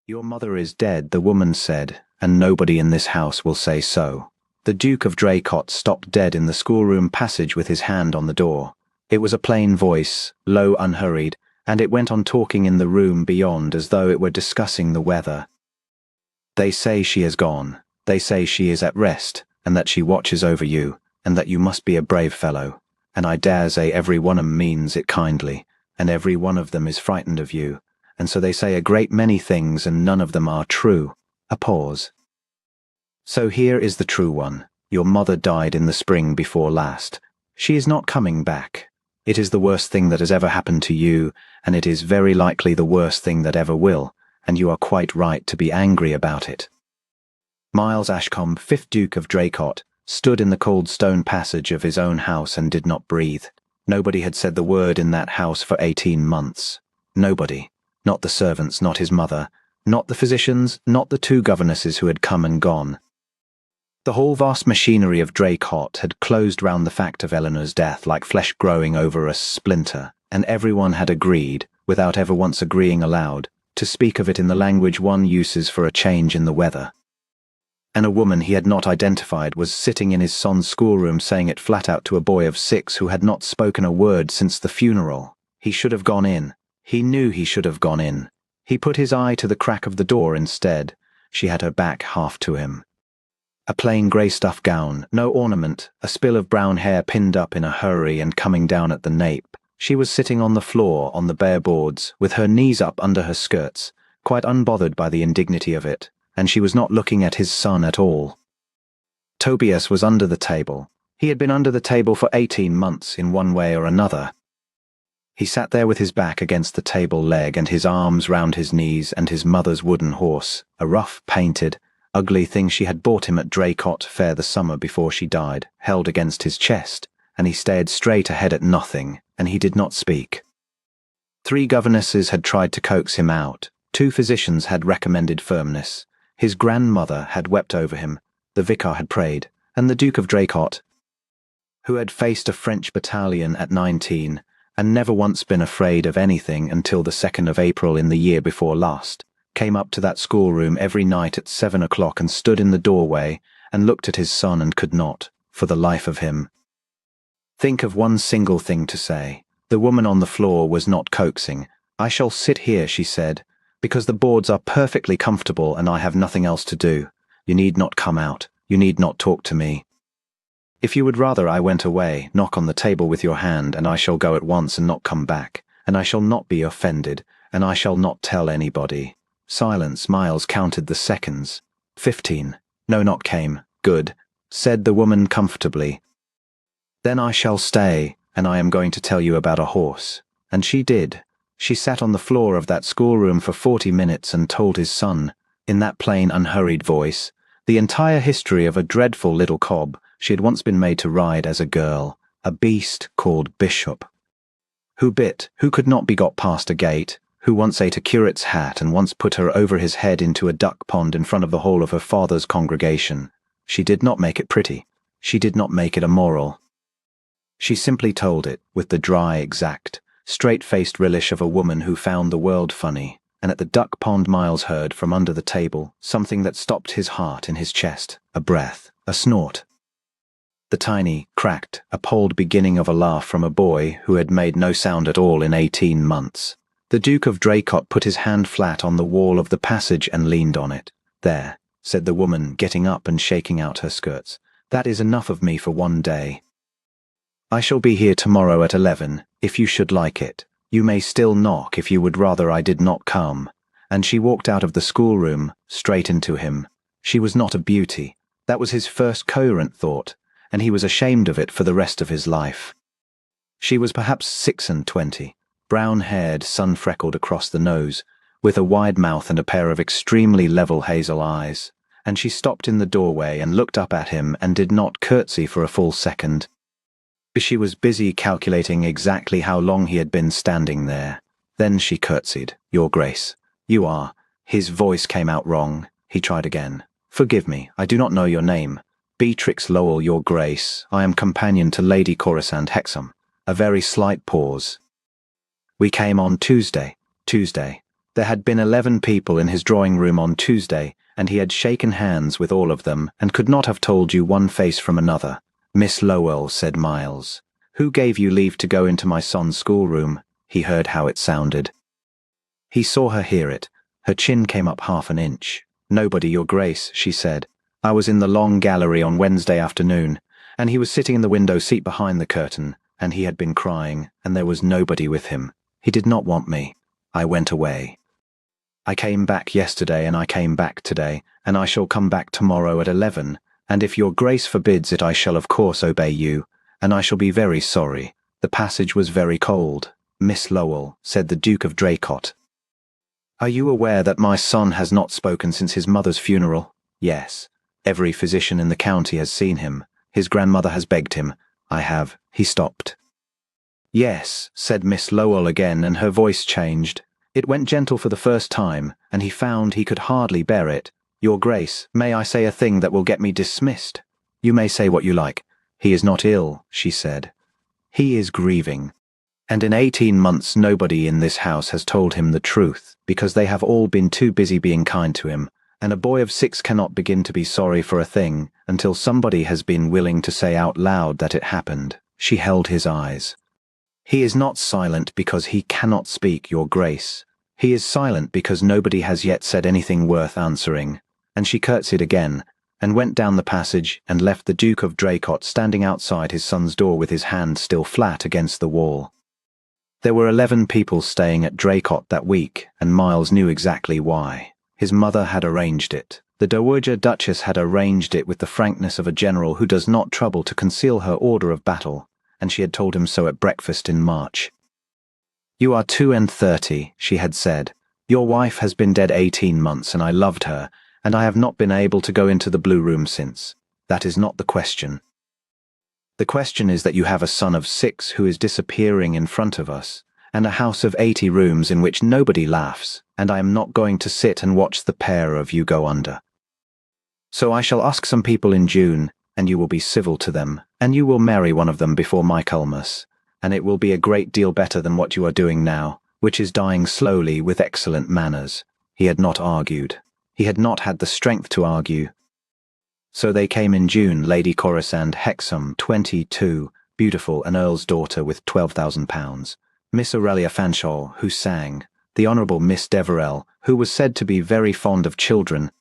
"Your mother is dead," the woman said, "and nobody in this house will say so." The Duke of Draycott stopped dead in the schoolroom passage with his hand on the door. It was a plain voice, low, unhurried, and it went on talking in the room beyond as though it were discussing the weather. "They say she is gone. They say she is at rest, and that she watches over you, and that you must be a brave fellow. And I dare say every one of 'em means it kindly, and every one of them is frightened of you, and so they say a great many things and none of them are true." A pause. "So here is the true one. Your mother died in the spring before last. She is not coming back. It is the worst thing that has ever happened to you, and it is very likely the worst thing that ever will, and you are quite right to be angry about it." Miles Ashcombe, 5th Duke of Draycott, stood in the cold stone passage of his own house and did not breathe. Nobody had said the word in that house for 18 months. Nobody. Not the servants, not his mother, not the physicians, not the 2 governesses who had come and gone. The whole vast machinery of Draycott had closed round the fact of Eleanor's death like flesh growing over a splinter, and everyone had agreed, without ever once agreeing aloud, to speak of it in the language one uses for a change in the weather. And a woman he had not identified was sitting in his son's schoolroom saying it flat out to a boy of 6 who had not spoken a word since the funeral. He should have gone in. He knew he should have gone in. He put his eye to the crack of the door instead. She had her back half to him. A plain grey stuff gown, no ornament, a spill of brown hair pinned up in a hurry and coming down at the nape. She was sitting on the floor on the bare boards, with her knees up under her skirts, quite unbothered by the indignity of it, and she was not looking at his son at all. Tobias was under the table. He had been under the table for 18 months in one way or another. He sat there with his back against the table leg and his arms round his knees and his mother's wooden horse, a rough, painted, ugly thing she had bought him at Draycott Fair the summer before she died, held against his chest, and he stared straight ahead at nothing, and he did not speak. 3 governesses had tried to coax him out. 2 physicians had recommended firmness. His grandmother had wept over him, the vicar had prayed, and the Duke of Draycott, who had faced a French battalion at 19 and never once been afraid of anything until the 2nd of April in the year before last, came up to that schoolroom every night at 7 o'clock and stood in the doorway and looked at his son and could not, for the life of him, think of one single thing to say. The woman on the floor was not coaxing. "I shall sit here," she said, "because the boards are perfectly comfortable and I have nothing else to do. You need not come out. You need not talk to me. If you would rather I went away, knock on the table with your hand, and I shall go at once and not come back, and I shall not be offended, and I shall not tell anybody." Silence. Miles counted the seconds. 15. No knock came. "Good," said the woman comfortably. "Then I shall stay, and I am going to tell you about a horse." And she did. She sat on the floor of that schoolroom for 40 minutes and told his son, in that plain, unhurried voice, the entire history of a dreadful little cob she had once been made to ride as a girl, a beast called Bishop, who bit, who could not be got past a gate, who once ate a curate's hat and once put her over his head into a duck pond in front of the whole of her father's congregation. She did not make it pretty. She did not make it a moral. She simply told it with the dry, exact, straight-faced relish of a woman who found the world funny, and at the duck pond Miles heard from under the table something that stopped his heart in his chest, a breath, a snort. The tiny, cracked, appalled beginning of a laugh from a boy who had made no sound at all in 18 months. The Duke of Draycott put his hand flat on the wall of the passage and leaned on it. "There," said the woman, getting up and shaking out her skirts. "That is enough of me for one day. I shall be here tomorrow at 11, if you should like it. You may still knock if you would rather I did not come." And she walked out of the schoolroom, straight into him. She was not a beauty. That was his first coherent thought, and he was ashamed of it for the rest of his life. She was perhaps 26, brown-haired, sun-freckled across the nose, with a wide mouth and a pair of extremely level hazel eyes, and she stopped in the doorway and looked up at him and did not curtsy for a full second. She was busy calculating exactly how long he had been standing there. Then she curtsied. "Your Grace, you are—" His voice came out wrong. He tried again. "Forgive me, I do not know your name." "Beatrix Lowell, Your Grace. I am companion to Lady Corisande Hexam." A very slight pause. "We came on Tuesday." "Tuesday." There had been 11 people in his drawing room on Tuesday, and he had shaken hands with all of them and could not have told you one face from another. "Miss Lowell," said Miles, "who gave you leave to go into my son's schoolroom?" He heard how it sounded. He saw her hear it. Her chin came up half an inch. "Nobody, Your Grace," she said. "I was in the long gallery on Wednesday afternoon, and he was sitting in the window seat behind the curtain, and he had been crying, and there was nobody with him. He did not want me. I went away. I came back yesterday, and I came back today, and I shall come back tomorrow at 11, and if Your Grace forbids it I shall of course obey you, and I shall be very sorry. The passage was very cold." "Miss Lowell," said the Duke of Draycott, "are you aware that my son has not spoken since his mother's funeral?" "Yes. Every physician in the county has seen him. His grandmother has begged him. I have." He stopped. "Yes," said Miss Lowell again, and her voice changed. It went gentle for the first time, and he found he could hardly bear it. "Your Grace, may I say a thing that will get me dismissed?" "You may say what you like." "He is not ill," she said. "He is grieving. And in 18 months nobody in this house has told him the truth, because they have all been too busy being kind to him, and a boy of 6 cannot begin to be sorry for a thing until somebody has been willing to say out loud that it happened." She held his eyes. "He is not silent because he cannot speak, Your Grace. He is silent because nobody has yet said anything worth answering." And she curtsied again, and went down the passage and left the Duke of Draycott standing outside his son's door with his hand still flat against the wall. There were 11 people staying at Draycott that week, and Miles knew exactly why. His mother had arranged it. The Dowager Duchess had arranged it with the frankness of a general who does not trouble to conceal her order of battle, and she had told him so at breakfast in March. "You are 32, she had said. "Your wife has been dead 18 months, and I loved her, and I have not been able to go into the Blue Room since. That is not the question. The question is that you have a son of 6 who is disappearing in front of us, and a house of 80 rooms in which nobody laughs, and I am not going to sit and watch the pair of you go under. So I shall ask some people in June, and you will be civil to them, and you will marry one of them before Michaelmas, and it will be a great deal better than what you are doing now, which is dying slowly with excellent manners." He had not argued. He had not had the strength to argue. So they came in June, Lady Corisande Hexam, 22, beautiful, an earl's daughter with £12,000, Miss Aurelia Fanshawe, who sang, the Honourable Miss Deverell, who was said to be very fond of children.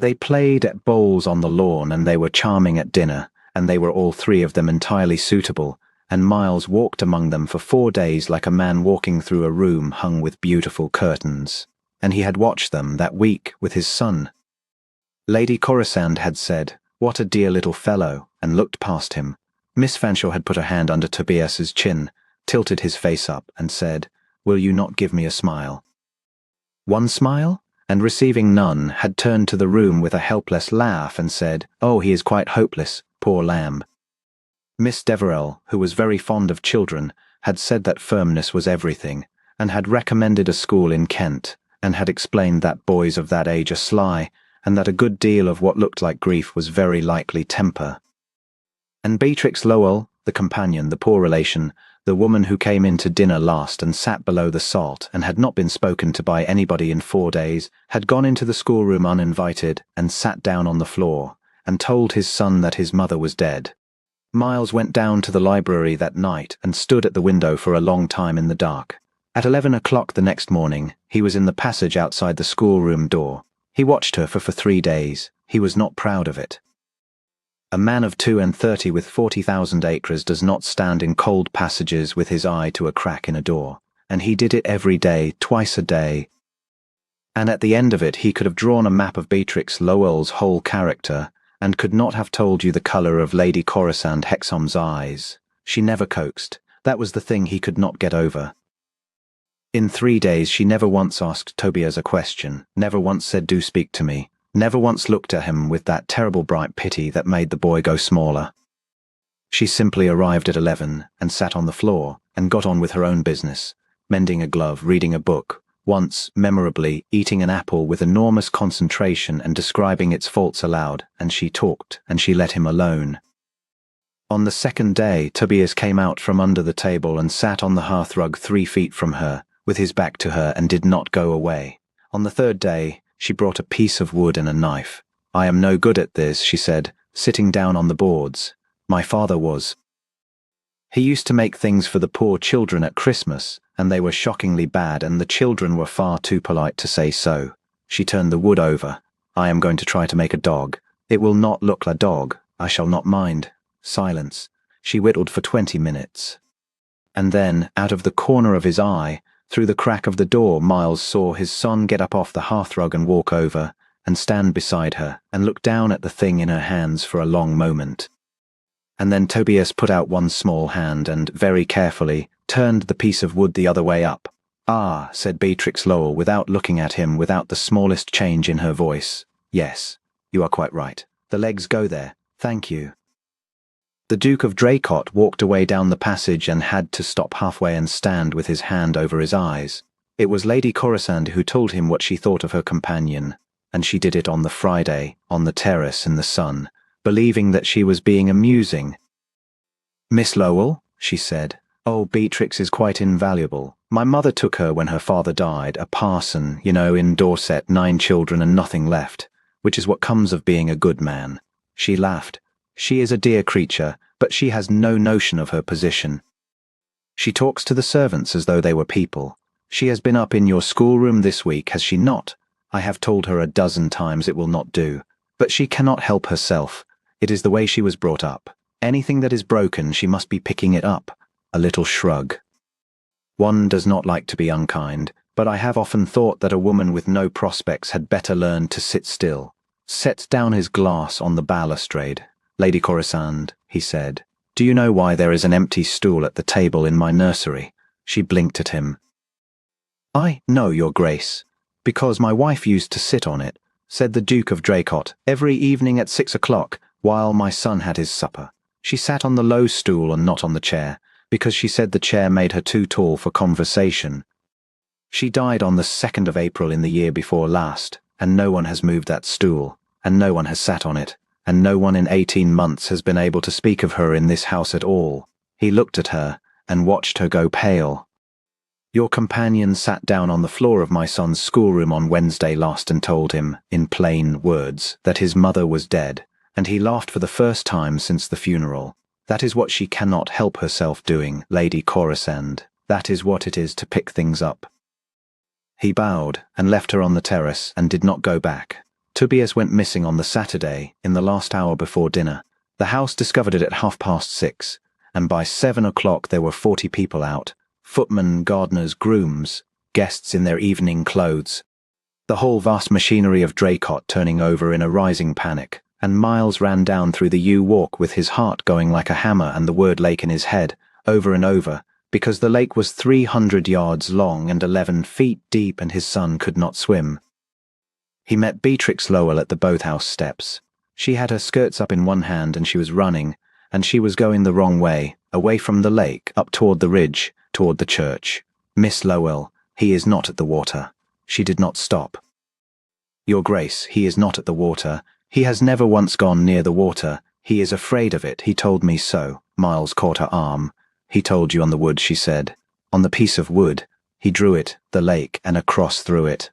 They played at bowls on the lawn, and they were charming at dinner, and they were all 3 of them entirely suitable, and Miles walked among them for 4 days like a man walking through a room hung with beautiful curtains, and he had watched them that week with his son. Lady Corisande had said, "What a dear little fellow," and looked past him. Miss Fanshawe had put her hand under Tobias's chin, tilted his face up, and said, "Will you not give me a smile?" One smile, and receiving none, had turned to the room with a helpless laugh and said, "Oh, he is quite hopeless, poor lamb." Miss Deverell, who was very fond of children, had said that firmness was everything, and had recommended a school in Kent, and had explained that boys of that age are sly, and that a good deal of what looked like grief was very likely temper. And Beatrix Lowell, the companion, the poor relation, the woman who came in to dinner last and sat below the salt and had not been spoken to by anybody in 4 days, had gone into the schoolroom uninvited and sat down on the floor, and told his son that his mother was dead. Miles went down to the library that night and stood at the window for a long time in the dark. At 11 o'clock the next morning, he was in the passage outside the schoolroom door. He watched her for 3 days. He was not proud of it. A man of 32 with 40,000 acres does not stand in cold passages with his eye to a crack in a door, and he did it every day, twice a day. And at the end of it he could have drawn a map of Beatrix Lowell's whole character, and could not have told you the colour of Lady Corisande Hexam's eyes. She never coaxed. That was the thing he could not get over. In 3 days she never once asked Tobias a question, never once said, "Do speak to me," never once looked at him with that terrible bright pity that made the boy go smaller. She simply arrived at 11 and sat on the floor and got on with her own business, mending a glove, reading a book, once, memorably, eating an apple with enormous concentration and describing its faults aloud, and she talked, and she let him alone. On the second day, Tobias came out from under the table and sat on the hearthrug 3 feet from her, with his back to her, and did not go away. On the third day, she brought a piece of wood and a knife. "I am no good at this," she said, sitting down on the boards. "My father was. He used to make things for the poor children at Christmas, and they were shockingly bad, and the children were far too polite to say so." She turned the wood over. "I am going to try to make a dog. It will not look like a dog. I shall not mind." Silence. She whittled for 20 minutes. And then, out of the corner of his eye, through the crack of the door, Miles saw his son get up off the hearthrug and walk over, and stand beside her, and look down at the thing in her hands for a long moment. And then Tobias put out one small hand and, very carefully, turned the piece of wood the other way up. "Ah," said Beatrix Lowell, without looking at him, without the smallest change in her voice. "Yes, you are quite right. The legs go there. Thank you." The Duke of Draycott walked away down the passage and had to stop halfway and stand with his hand over his eyes. It was Lady Corisande who told him what she thought of her companion, and she did it on the Friday, on the terrace in the sun, believing that she was being amusing. "Miss Lowell," she said, "oh, Beatrix is quite invaluable. My mother took her when her father died, a parson, you know, in Dorset, 9 children and nothing left, which is what comes of being a good man." She laughed. "She is a dear creature, but she has no notion of her position. She talks to the servants as though they were people. She has been up in your schoolroom this week, has she not? I have told her a dozen times it will not do. But she cannot help herself. It is the way she was brought up. Anything that is broken, she must be picking it up." A little shrug. "One does not like to be unkind, but I have often thought that a woman with no prospects had better learn to sit still." Set down his glass on the balustrade. "Lady Corisande," he said, "do you know why there is an empty stool at the table in my nursery?" She blinked at him. "I know, your Grace. Because my wife used to sit on it," said the Duke of Draycott, "every evening at 6 o'clock, while my son had his supper. She sat on the low stool and not on the chair, because she said the chair made her too tall for conversation. She died on the 2nd of April in the year before last, and no one has moved that stool, and no one has sat on it, and no one in 18 months has been able to speak of her in this house at all." He looked at her, and watched her go pale. "Your companion sat down on the floor of my son's schoolroom on Wednesday last and told him, in plain words, that his mother was dead, and he laughed for the first time since the funeral. That is what she cannot help herself doing, Lady Corisande. That is what it is to pick things up." He bowed, and left her on the terrace, and did not go back. Tobias went missing on the Saturday, in the last hour before dinner. The house discovered it at 6:30, and by 7 o'clock there were 40 people out. Footmen, gardeners, grooms, guests in their evening clothes. The whole vast machinery of Draycott turning over in a rising panic, and Miles ran down through the yew walk with his heart going like a hammer and the word lake in his head, over and over, because the lake was 300 yards long and 11 feet deep and his son could not swim. He met Beatrix Lowell at the boathouse steps. She had her skirts up in one hand and she was running, and she was going the wrong way, away from the lake, up toward the ridge, toward the church. "Miss Lowell, he is not at the water." She did not stop. "Your Grace, he is not at the water. He has never once gone near the water. He is afraid of it. He told me so." Miles caught her arm. "He told you on the wood," she said. "On the piece of wood. He drew it, the lake, and a cross through it."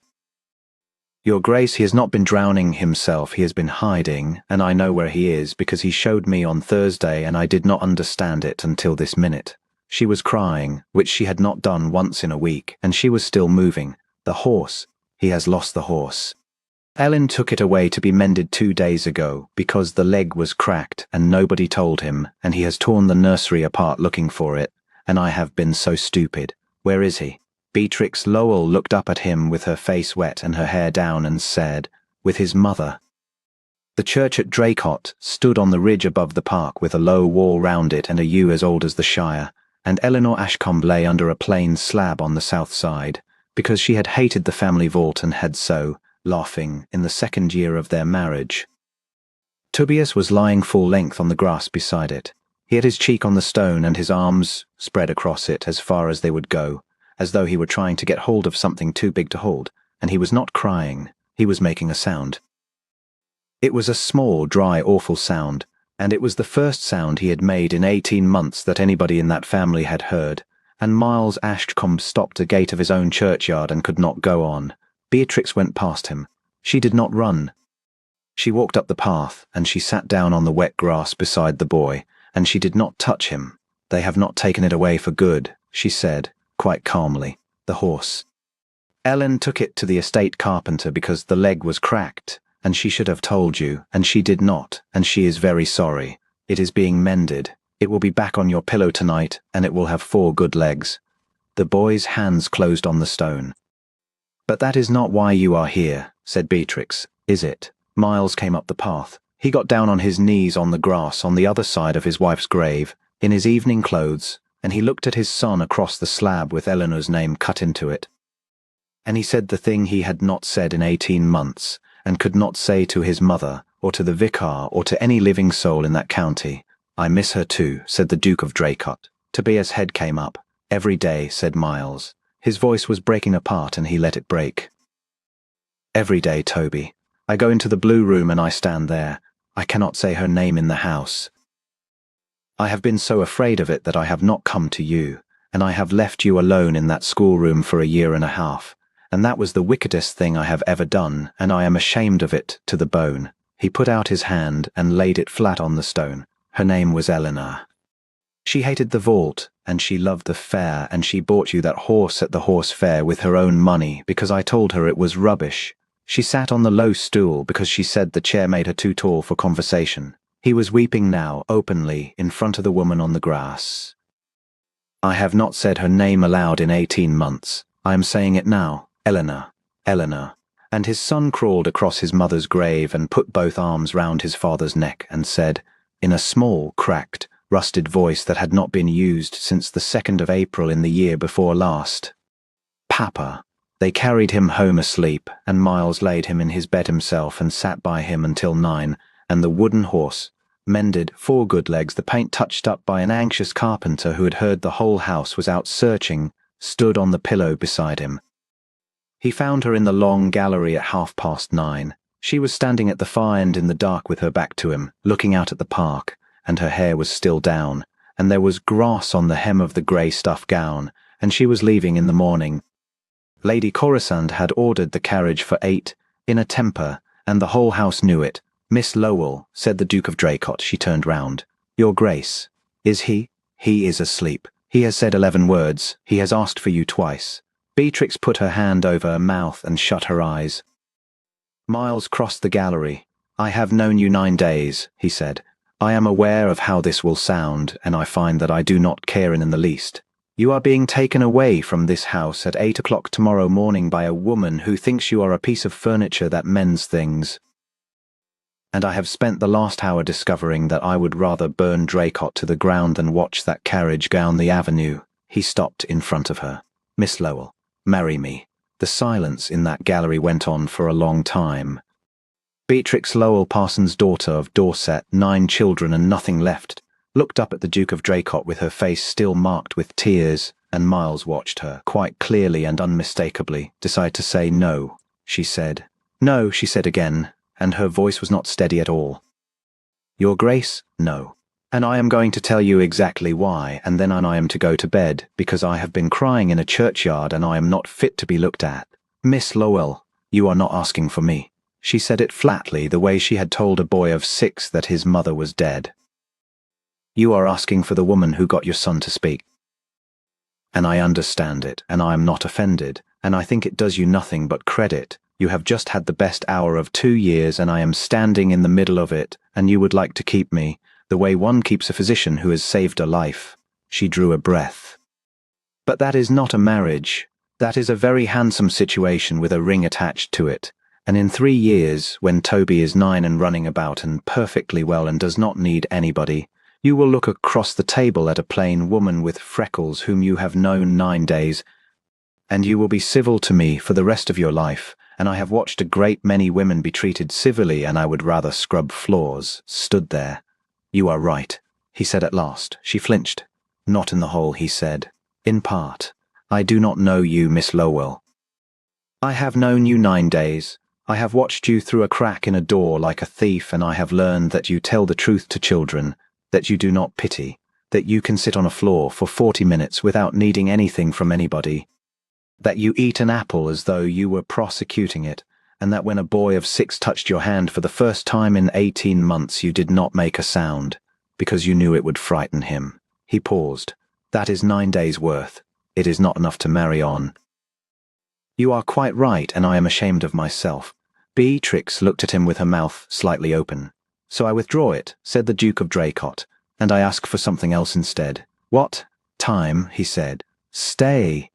"Your Grace, he has not been drowning himself. He has been hiding, and I know where he is, because he showed me on Thursday, and I did not understand it until this minute." She was crying, which she had not done once in a week, and she was still moving. "The horse. He has lost the horse. Ellen took it away to be mended 2 days ago, because the leg was cracked, and nobody told him, and he has torn the nursery apart looking for it, and I have been so stupid. Where is he?" Beatrix Lowell looked up at him with her face wet and her hair down and said, "With his mother." The church at Draycott stood on the ridge above the park with a low wall round it and a yew as old as the Shire, and Eleanor Ashcombe lay under a plain slab on the south side, because she had hated the family vault and had so, laughing, in the 2nd year of their marriage. Tobias was lying full length on the grass beside it. He had his cheek on the stone and his arms spread across it as far as they would go, as though he were trying to get hold of something too big to hold, and he was not crying, he was making a sound. It was a small, dry, awful sound, and it was the first sound he had made in 18 months that anybody in that family had heard, and Miles Ashcombe stopped a gate of his own churchyard and could not go on. Beatrix went past him. She did not run. She walked up the path, and she sat down on the wet grass beside the boy, and she did not touch him. "They have not taken it away for good," she said, quite calmly. "The horse. Ellen took it to the estate carpenter because the leg was cracked, and she should have told you, and she did not, and she is very sorry. It is being mended. It will be back on your pillow tonight, and it will have 4 good legs." The boy's hands closed on the stone. "But that is not why you are here," said Beatrix, "is it?" Miles came up the path. He got down on his knees on the grass on the other side of his wife's grave, in his evening clothes, and he looked at his son across the slab with Eleanor's name cut into it. And he said the thing he had not said in 18 months, and could not say to his mother, or to the vicar, or to any living soul in that county. "I miss her too," said the Duke of Draycott. Tobias' head came up. "Every day," said Miles. His voice was breaking apart, and he let it break. "Every day, Toby. I go into the blue room and I stand there. I cannot say her name in the house. I have been so afraid of it that I have not come to you, and I have left you alone in that schoolroom for 1.5 years. And that was the wickedest thing I have ever done, and I am ashamed of it to the bone." He put out his hand and laid it flat on the stone. "Her name was Eleanor. She hated the vault, and she loved the fair, and she bought you that horse at the horse fair with her own money because I told her it was rubbish. She sat on the low stool because she said the chair made her too tall for conversation." He was weeping now, openly, in front of the woman on the grass. "I have not said her name aloud in 18 months. I am saying it now. Eleanor, Eleanor." And his son crawled across his mother's grave and put both arms round his father's neck and said, in a small, cracked, rusted voice that had not been used since the 2nd of April in the year before last, "Papa." They carried him home asleep, and Miles laid him in his bed himself and sat by him until 9, and the wooden horse, mended, 4 good legs, the paint touched up by an anxious carpenter who had heard the whole house was out searching, stood on the pillow beside him. He found her in the long gallery at 9:30. She was standing at the far end in the dark with her back to him, looking out at the park, and her hair was still down, and there was grass on the hem of the grey stuff gown, and she was leaving in the morning. Lady Corisand had ordered the carriage for 8, in a temper, and the whole house knew it. "Miss Lowell," said the Duke of Draycott. She turned round. "Your Grace." "Is he?" "He is asleep. He has said 11 words. He has asked for you twice." Beatrix put her hand over her mouth and shut her eyes. Miles crossed the gallery. "I have known you 9 days," he said. "I am aware of how this will sound, and I find that I do not care in the least. You are being taken away from this house at 8 o'clock tomorrow morning by a woman who thinks you are a piece of furniture that mends things. And I have spent the last hour discovering that I would rather burn Draycott to the ground than watch that carriage down the avenue." He stopped in front of her. "Miss Lowell, marry me." The silence in that gallery went on for a long time. Beatrix Lowell, parson's daughter of Dorset, 9 children and nothing left, looked up at the Duke of Draycott with her face still marked with tears, and Miles watched her, quite clearly and unmistakably, decide to say no. She said, "No," she said again, and her voice was not steady at all. "Your Grace, no. And I am going to tell you exactly why, and then I am to go to bed, because I have been crying in a churchyard and I am not fit to be looked at. Miss Lowell, you are not asking for me." She said it flatly, the way she had told a boy of 6 that his mother was dead. "You are asking for the woman who got your son to speak. And I understand it, and I am not offended, and I think it does you nothing but credit. You have just had the best hour of 2 years, and I am standing in the middle of it, and you would like to keep me, the way one keeps a physician who has saved a life." She drew a breath. "But that is not a marriage. That is a very handsome situation with a ring attached to it. And in 3 years, when Toby is 9 and running about and perfectly well and does not need anybody, you will look across the table at a plain woman with freckles whom you have known 9 days, and you will be civil to me for the rest of your life, and I have watched a great many women be treated civilly, and I would rather scrub floors." Stood there. "You are right," he said at last. She flinched. "Not in the whole," he said. "In part. I do not know you, Miss Lowell. I have known you 9 days. I have watched you through a crack in a door like a thief, and I have learned that you tell the truth to children, that you do not pity, that you can sit on a floor for 40 minutes without needing anything from anybody. that you eat an apple as though you were prosecuting it, and that when a boy of 6 touched your hand for the first time in 18 months you did not make a sound, because you knew it would frighten him. He paused. That is 9 days' worth. It is not enough to marry on. You are quite right, and I am ashamed of myself. Beatrix looked at him with her mouth slightly open. So I withdraw it, said the Duke of Draycott, and I ask for something else instead. What? Time, he said. Stay.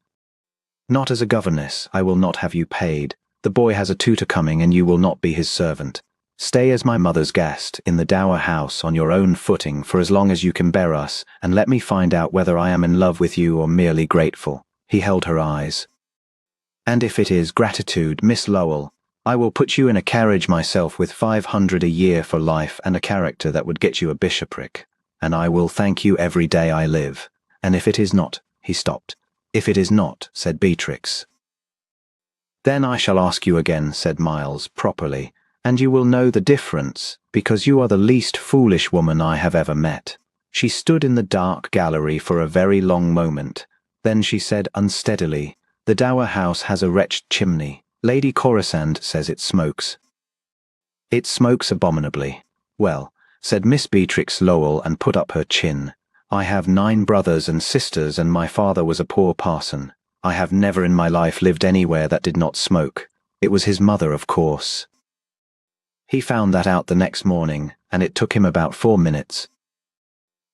Not as a governess, I will not have you paid. The boy has a tutor coming, and you will not be his servant. Stay as my mother's guest, in the dower house, on your own footing, for as long as you can bear us, and let me find out whether I am in love with you or merely grateful. He held her eyes. And if it is gratitude, Miss Lowell, I will put you in a carriage myself with 500 a year for life and a character that would get you a bishopric, and I will thank you every day I live. And if it is not, he stopped. If it is not, said Beatrix. Then I shall ask you again, said Miles, properly, and you will know the difference, because you are the least foolish woman I have ever met. She stood in the dark gallery for a very long moment. Then she said unsteadily, The dower house has a wretched chimney. Lady Corisande says it smokes. It smokes abominably. Well, said Miss Beatrix Lowell, and put up her chin. I have 9 brothers and sisters, and my father was a poor parson. I have never in my life lived anywhere that did not smoke. It was his mother, of course. He found that out the next morning, and it took him about 4 minutes.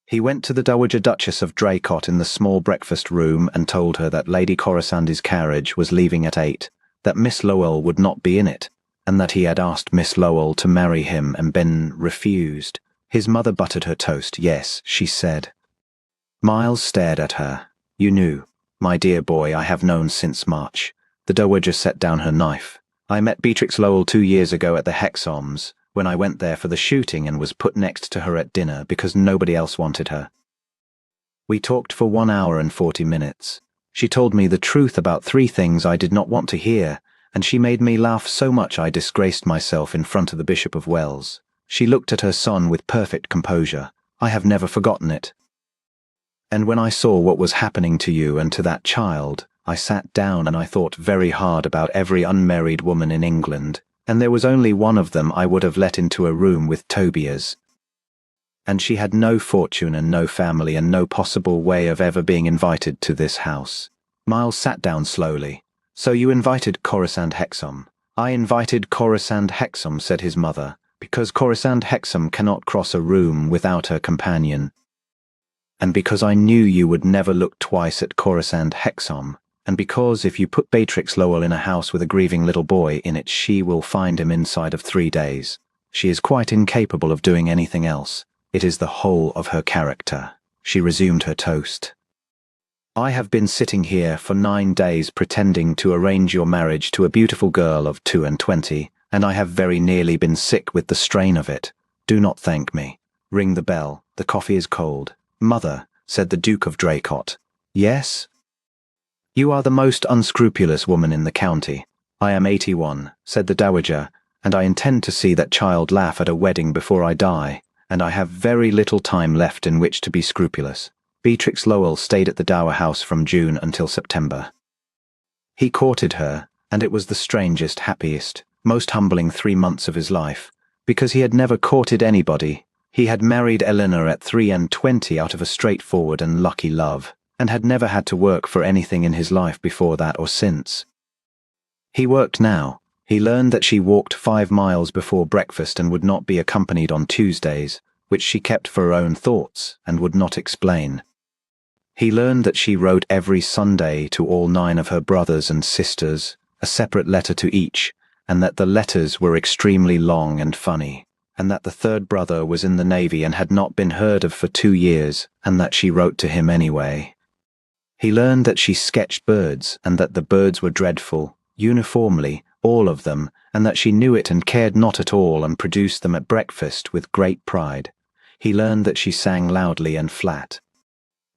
He went to the Dowager Duchess of Draycott in the small breakfast room and told her that Lady Corisande's carriage was leaving at 8, that Miss Lowell would not be in it, and that he had asked Miss Lowell to marry him and been refused. His mother buttered her toast. Yes, she said. Miles stared at her. You knew. My dear boy, I have known since March. The Dowager set down her knife. I met Beatrix Lowell 2 years ago at the Hexoms, when I went there for the shooting and was put next to her at dinner because nobody else wanted her. We talked for 1 hour and 40 minutes. She told me the truth about 3 things I did not want to hear, and she made me laugh so much I disgraced myself in front of the Bishop of Wells. She looked at her son with perfect composure. I have never forgotten it. And when I saw what was happening to you and to that child, I sat down and I thought very hard about every unmarried woman in England, and there was only one of them I would have let into a room with Tobias. And she had no fortune and no family and no possible way of ever being invited to this house. Miles sat down slowly. So you invited Corisande Hexam? I invited Corisande Hexam, said his mother, because Corisande Hexam cannot cross a room without her companion. And because I knew you would never look twice at Corisande Hexam, and because if you put Beatrix Lowell in a house with a grieving little boy in it, she will find him inside of 3 days. She is quite incapable of doing anything else. It is the whole of her character. She resumed her toast. I have been sitting here for 9 days pretending to arrange your marriage to a beautiful girl of 22, and I have very nearly been sick with the strain of it. Do not thank me. Ring the bell. The coffee is cold. Mother, said the Duke of Draycott. Yes? You are the most unscrupulous woman in the county. I am 81, said the Dowager, and I intend to see that child laugh at a wedding before I die, and I have very little time left in which to be scrupulous. Beatrix Lowell stayed at the dower house from June until September. He courted her, and it was the strangest, happiest, most humbling 3 months of his life, because he had never courted anybody. He had married Eleanor at 23 out of a straightforward and lucky love, and had never had to work for anything in his life before that or since. He worked now. He learned that she walked 5 miles before breakfast and would not be accompanied on Tuesdays, which she kept for her own thoughts and would not explain. He learned that she wrote every Sunday to all 9 of her brothers and sisters, a separate letter to each, and that the letters were extremely long and funny, and that the 3rd brother was in the Navy and had not been heard of for 2 years, and that she wrote to him anyway. He learned that she sketched birds, and that the birds were dreadful, uniformly, all of them, and that she knew it and cared not at all and produced them at breakfast with great pride. He learned that she sang loudly and flat.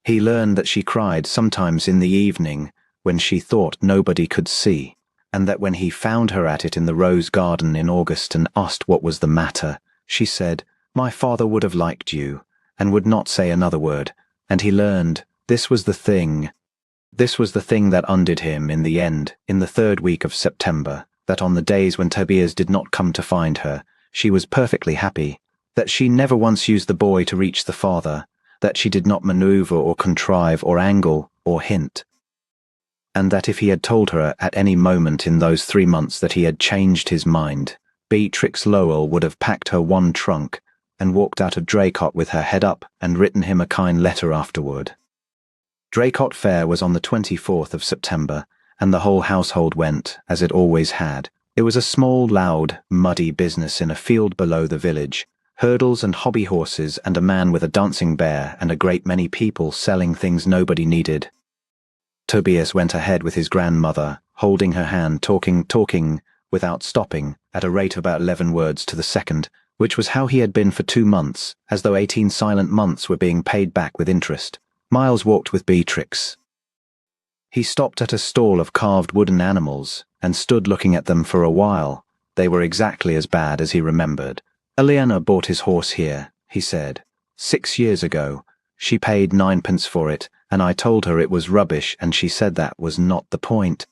He learned that she cried sometimes in the evening when she thought nobody could see, and that when he found her at it in the rose garden in August and asked what was the matter, she said, "My father would have liked you," and would not say another word. And he learned, this was the thing, This was the thing that undid him in the end, in the third week of September, that on the days when Tobias did not come to find her, she was perfectly happy, that she never once used the boy to reach the father, that she did not maneuver or contrive or angle or hint, and that if he had told her at any moment in those 3 months that he had changed his mind, Beatrix Lowell would have packed her one trunk and walked out of Draycott with her head up and written him a kind letter afterward. Draycott Fair was on the 24th of September, and the whole household went, as it always had. It was a small, loud, muddy business in a field below the village. Hurdles and hobby horses and a man with a dancing bear and a great many people selling things nobody needed. Tobias went ahead with his grandmother, holding her hand, talking, without stopping, at a rate of about 11 words to the second, which was how he had been for 2 months, as though 18 silent months were being paid back with interest. Miles walked with Beatrix. He stopped at a stall of carved wooden animals and stood looking at them for a while. They were exactly as bad as he remembered. Eliana bought his horse here, he said. 6 years ago. She paid 9pence for it, and I told her it was rubbish, and she said that was not the point.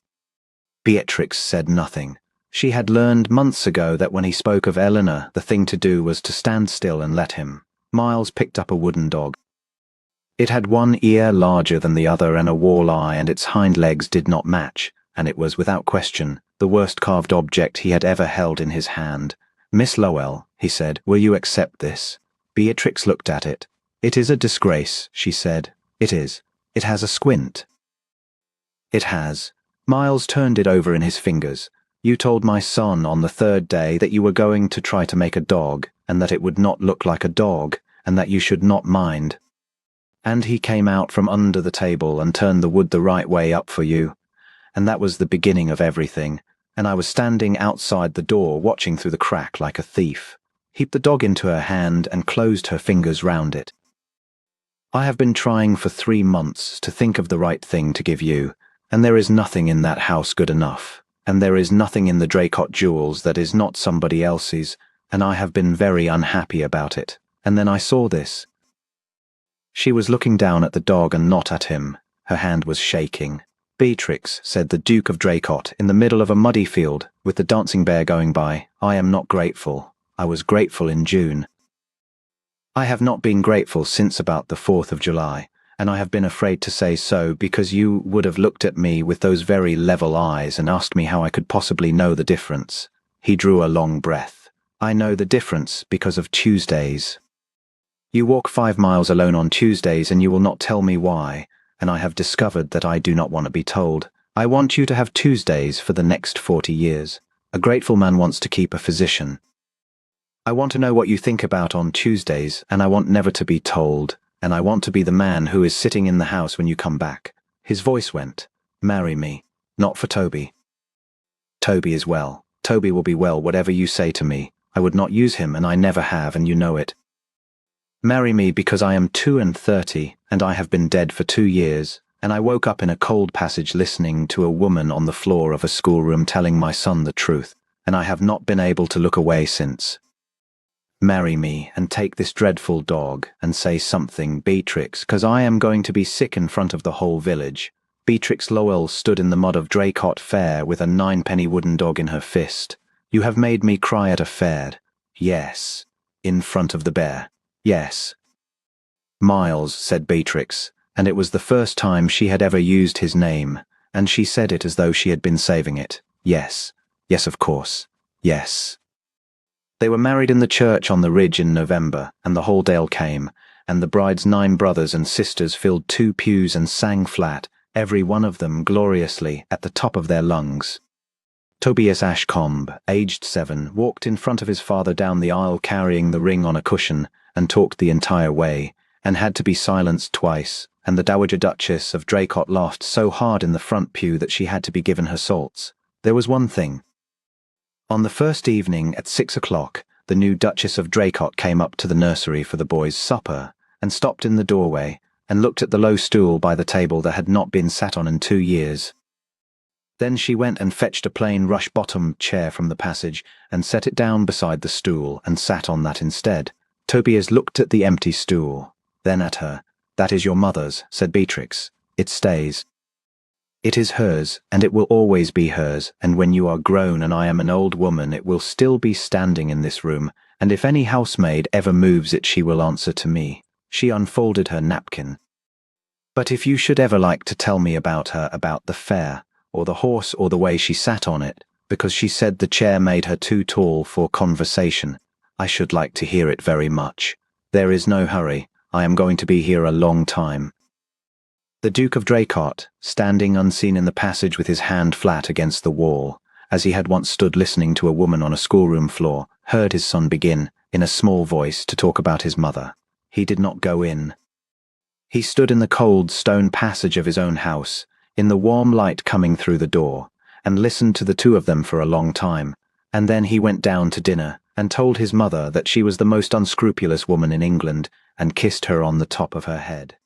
Beatrix said nothing. She had learned months ago that when he spoke of Eleanor, the thing to do was to stand still and let him. Miles picked up a wooden dog. It had one ear larger than the other and a wall eye, and its hind legs did not match, and it was, without question, the worst carved object he had ever held in his hand. Miss Lowell, he said, will you accept this? Beatrix looked at it. It is a disgrace, she said. It is. It has a squint. It has. Miles turned it over in his fingers. You told my son on the 3rd day that you were going to try to make a dog, and that it would not look like a dog, and that you should not mind. And he came out from under the table and turned the wood the right way up for you. And that was the beginning of everything, and I was standing outside the door watching through the crack like a thief. Heaped the dog into her hand and closed her fingers round it. I have been trying for 3 months to think of the right thing to give you, and there is nothing in that house good enough, and there is nothing in the Draycott jewels that is not somebody else's, and I have been very unhappy about it. And then I saw this. She was looking down at the dog and not at him. Her hand was shaking. Beatrix, said the Duke of Draycott, in the middle of a muddy field, with the dancing bear going by, I am not grateful. I was grateful in June. I have not been grateful since about the 4th of July, and I have been afraid to say so because you would have looked at me with those very level eyes and asked me how I could possibly know the difference. He drew a long breath. I know the difference because of Tuesdays. You walk 5 miles alone on Tuesdays and you will not tell me why, and I have discovered that I do not want to be told. I want you to have Tuesdays for the next 40 years. A grateful man wants to keep a physician. I want to know what you think about on Tuesdays, and I want never to be told, and I want to be the man who is sitting in the house when you come back. His voice went, marry me, not for Toby. Toby is well. Toby will be well whatever you say to me. I would not use him, and I never have, and you know it. Marry me because I am 32, and I have been dead for 2 years, and I woke up in a cold passage listening to a woman on the floor of a schoolroom telling my son the truth, and I have not been able to look away since. Marry me and take this dreadful dog and say something, Beatrix, 'cause I am going to be sick in front of the whole village. Beatrix Lowell stood in the mud of Draycott Fair with a 9-penny wooden dog in her fist. You have made me cry at a fair. Yes. In front of the bear. Yes. Miles, said Beatrix, and it was the first time she had ever used his name, and she said it as though she had been saving it. Yes. Yes, of course. Yes. They were married in the church on the ridge in November, and the whole dale came, and the bride's 9 brothers and sisters filled 2 pews and sang flat, every one of them gloriously, at the top of their lungs. Tobias Ashcombe, aged 7, walked in front of his father down the aisle carrying the ring on a cushion, and talked the entire way, and had to be silenced twice, and the Dowager Duchess of Draycott laughed so hard in the front pew that she had to be given her salts. There was one thing. On the first evening at 6 o'clock, the new Duchess of Draycott came up to the nursery for the boys' supper, and stopped in the doorway, and looked at the low stool by the table that had not been sat on in 2 years. Then she went and fetched a plain rush-bottomed chair from the passage, and set it down beside the stool, and sat on that instead. Tobias looked at the empty stool, then at her. That is your mother's, said Beatrix. It stays. It is hers, and it will always be hers, and when you are grown and I am an old woman, it will still be standing in this room, and if any housemaid ever moves it, she will answer to me. She unfolded her napkin. But if you should ever like to tell me about her, about the fair, or the horse, or the way she sat on it, because she said the chair made her too tall for conversation, I should like to hear it very much. There is no hurry. I am going to be here a long time. The Duke of Draycott, standing unseen in the passage with his hand flat against the wall, as he had once stood listening to a woman on a schoolroom floor, heard his son begin, in a small voice, to talk about his mother. He did not go in. He stood in the cold stone passage of his own house, in the warm light coming through the door, and listened to the two of them for a long time, and then he went down to dinner, and told his mother that she was the most unscrupulous woman in England, and kissed her on the top of her head.